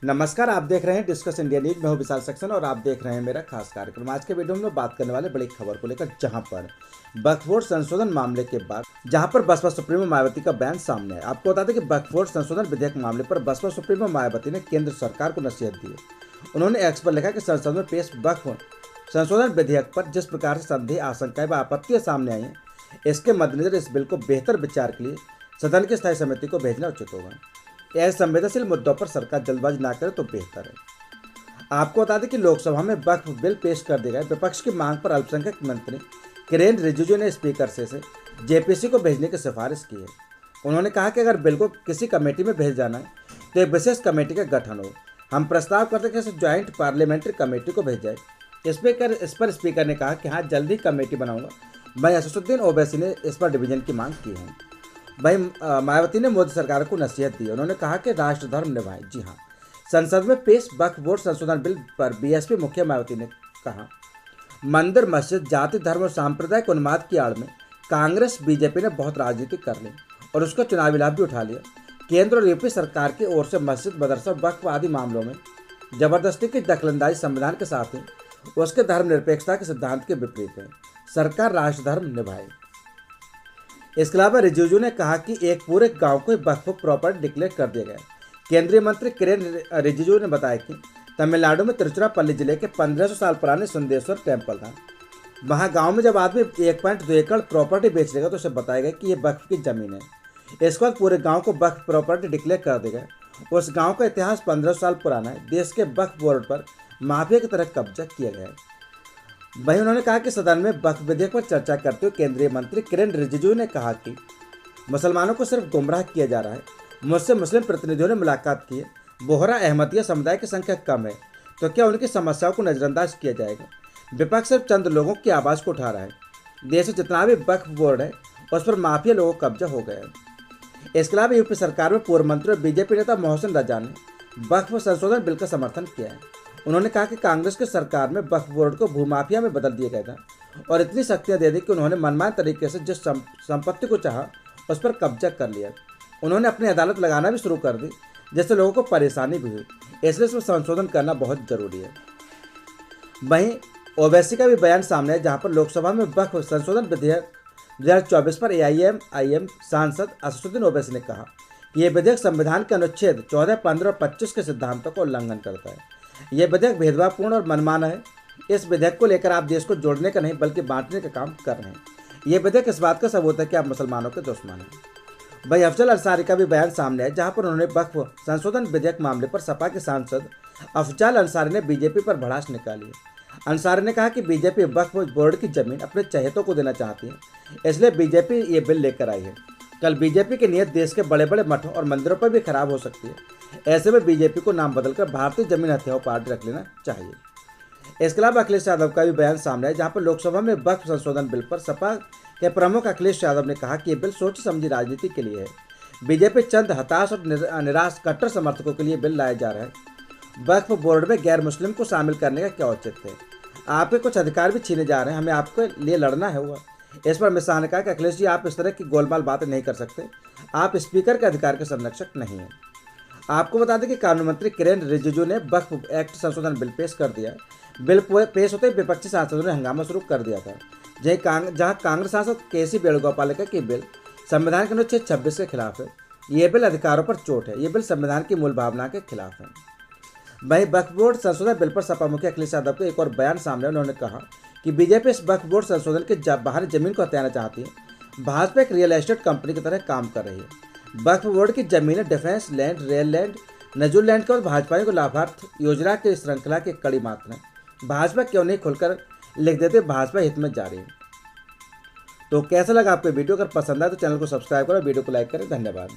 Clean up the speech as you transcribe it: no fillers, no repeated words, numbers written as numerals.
नमस्कार, आप देख रहे हैं डिस्कस इंडिया न्यूज। मैं हूं विशाल सक्सेना और आप देख रहे हैं मेरा खास कार्यक्रम। आज के वीडियो में बात करने वाले बड़ी खबर को लेकर, जहां पर वक्फ बोर्ड संशोधन मामले के बाद जहां पर बसपा सुप्रीमो मायावती का बयान सामने है। आपको बता दें कि वक्फ बोर्ड संशोधन विधेयक मामले पर बसपा सुप्रीमो मायावती ने केंद्र सरकार को नसीहत दी है। उन्होंने एक्स पर लिखा कि संसद में पेश वक्फ संशोधन विधेयक पर जिस प्रकार से संदेह, आशंकाएं व आपत्तियां सामने आई हैं, इसके मद्देनजर इस बिल को बेहतर विचार के लिए सदन की स्थायी समिति को भेजना उचित होगा। ऐसे संवेदनशील मुद्दों पर सरकार जल्दबाजी ना करे तो बेहतर है। आपको बता दें कि लोकसभा में वक्फ बिल पेश कर दिया गया। विपक्ष की मांग पर अल्पसंख्यक मंत्री किरेन रिजिजू ने स्पीकर से जेपीसी को भेजने की सिफारिश की है। उन्होंने कहा कि अगर बिल को किसी कमेटी में भेज जाना है तो एक विशेष कमेटी का गठन हो। हम प्रस्ताव करते हैं कि इसे ज्वाइंट पार्लियामेंट्री कमेटी को भेज जाए। इस पर स्पीकर ने कहा कि हाँ, जल्दी कमेटी बनाऊंगा। वहीं असदुद्दीन ओवैसी ने इस पर डिवीजन की मांग की है। वहीं मायावती ने मोदी सरकार को नसीहत दी। उन्होंने कहा कि राष्ट्र धर्म निभाएं। जी हाँ, संसद में पेश वक्फ बोर्ड संशोधन बिल पर बीएसपी मुखिया मायावती ने कहा, मंदिर, मस्जिद, जाति, धर्म और सांप्रदायिक उन्माद की आड़ में कांग्रेस बीजेपी ने बहुत राजनीति कर ली और उसका चुनावी लाभ भी उठा लिया। केंद्र और यूपी सरकार की ओर से मस्जिद, मदरसा, वक्फ आदि मामलों में जबरदस्ती की दखलंदाजी संविधान के साथ ही उसके धर्मनिरपेक्षता के सिद्धांत के विपरीत है। सरकार राष्ट्र धर्म निभाए। इसके अलावा रिजिजू ने कहा कि एक पूरे गांव को वक्फ प्रॉपर्टी डिक्लेयर कर दिया गया। केंद्रीय मंत्री किरेन रिजिजू ने बताया कि तमिलनाडु में तिरुचिरापल्ली जिले के 1500 साल पुराने सुंदेश्वर टेम्पल था। वहां गांव में जब आदमी 1.2 एकड़ प्रॉपर्टी बेच लेगा तो उसे बताएगा कि ये वक्फ की जमीन है। इसके बाद पूरे गाँव को वक्फ प्रॉपर्टी डिक्लेयर कर देगा। उस गाँव का इतिहास 1500 साल पुराना है। देश के वक्फ बोर्ड पर माफिया की तरह कब्जा किया गया है। वहीं उन्होंने कहा कि सदन में वक्फ विधेयक पर चर्चा करते हुए केंद्रीय मंत्री किरेन रिजिजू ने कहा कि मुसलमानों को सिर्फ गुमराह किया जा रहा है। मुझसे मुस्लिम प्रतिनिधियों ने मुलाकात की है। बोहरा अहमदिया समुदाय की संख्या कम है, तो क्या उनकी समस्याओं को नज़रअंदाज किया जाएगा? विपक्ष सिर्फ चंद लोगों की आवाज़ को उठा रहा है। देश में जितना भी वक्फ बोर्ड है उस पर माफिया लोगों का कब्जा हो गया है। इसके अलावा यूपी सरकार में पूर्व मंत्री और बीजेपी नेता मोहसिन रजा ने वक्फ संशोधन बिल का समर्थन किया है। उन्होंने कहा कि कांग्रेस की सरकार में वक्फ बोर्ड को भूमाफिया में बदल दिया गया था और इतनी शक्तियां दे दी कि उन्होंने मनमाने तरीके से जिस संपत्ति को चाहा उस पर कब्जा कर लिया। उन्होंने अपनी अदालत लगाना भी शुरू कर दी, जिससे लोगों को परेशानी भी हुई। इसलिए इसमें संशोधन करना बहुत जरूरी है। वहीं ओवैसी का भी बयान सामने है, जहां पर लोकसभा में वक्फ संशोधन विधेयक 2024 पर AIM सांसद असदुद्दीन ओवैसी ने कहा कि यह विधेयक संविधान के अनुच्छेद 14, 15 और 25 के सिद्धांतों का उल्लंघन करता है। यह विधेयक भेदभावपूर्ण और मनमाना है। इस विधेयक को लेकर आप देश को जोड़ने का नहीं बल्कि बांटने का काम कर रहे हैं। यह विधेयक इस बात का सबूत है कि आप मुसलमानों के दुश्मन हैं। भाई अफजल अंसारी का भी बयान सामने है, जहां पर उन्होंने वक्फ संशोधन विधेयक मामले पर सपा के सांसद अफजल अंसारी ने बीजेपी पर भड़ास निकाली है। अंसारी ने कहा कि बीजेपी वक्फ बोर्ड की जमीन अपने चहेतों को देना चाहती है, इसलिए बीजेपी ये बिल लेकर आई है। कल बीजेपी की नीयत देश के बड़े बड़े मठों और मंदिरों पर भी खराब हो सकती है। ऐसे में बीजेपी को नाम बदलकर भारतीय जमीन हत्याओं पार्टी रख लेना चाहिए। इसके अलावा अखिलेश यादव का भी बयान सामने है, जहां पर लोकसभा में वक्फ संशोधन बिल पर सपा के प्रमुख अखिलेश यादव ने कहा कि यह बिल सोच समझी राजनीति के लिए है। बीजेपी चंद हताश और निराश कट्टर समर्थकों के लिए बिल लाया जा रहा है। वक्फ बोर्ड में गैर मुस्लिम को शामिल करने का क्या औचित्य है? आपके कुछ अधिकार भी छीने जा रहे हैं, हमें आपके लिए लड़ना है हुआ। इस पर अमित शाह ने कहा कि अखिलेश जी, आप इस तरह की गोलमाल बातें नहीं कर सकते। आप स्पीकर के अधिकार के संरक्षक नहीं हैं। आपको बता दें कि कानून मंत्री किरेन रिजिजू ने वक्फ एक्ट संशोधन बिल पेश कर दिया। बिल पेश होते ही विपक्षी सांसदों ने हंगामा शुरू कर दिया था। जहां कांग्रेस सांसद केसी वेणुगोपाल ने कहा कि बिल संविधान के अनुच्छेद 26 के खिलाफ है। ये बिल अधिकारों पर चोट है। ये बिल संविधान की मूल भावना के खिलाफ है। वहीं वक्फ बोर्ड संशोधन बिल पर सपा मुखिया अखिलेश यादव का एक और बयान सामने। उन्होंने कहा कि बीजेपी इस वक्फ बोर्ड संशोधन के बाहर जमीन को हथियाना चाहती है। भाजपा एक रियल एस्टेट कंपनी की तरह काम कर रही है। वक्फ बोर्ड की जमीनें डिफेंस लैंड, रेल लैंड, नजूल लैंड को भाजपा को लाभार्थ योजना की श्रृंखला की कड़ी मात्र है। भाजपा क्यों नहीं खुलकर लिख देते भाजपा हित में जारी है। तो कैसा लगा आपको वीडियो? अगर पसंद आए तो चैनल को सब्सक्राइब करें, वीडियो को लाइक करें। धन्यवाद।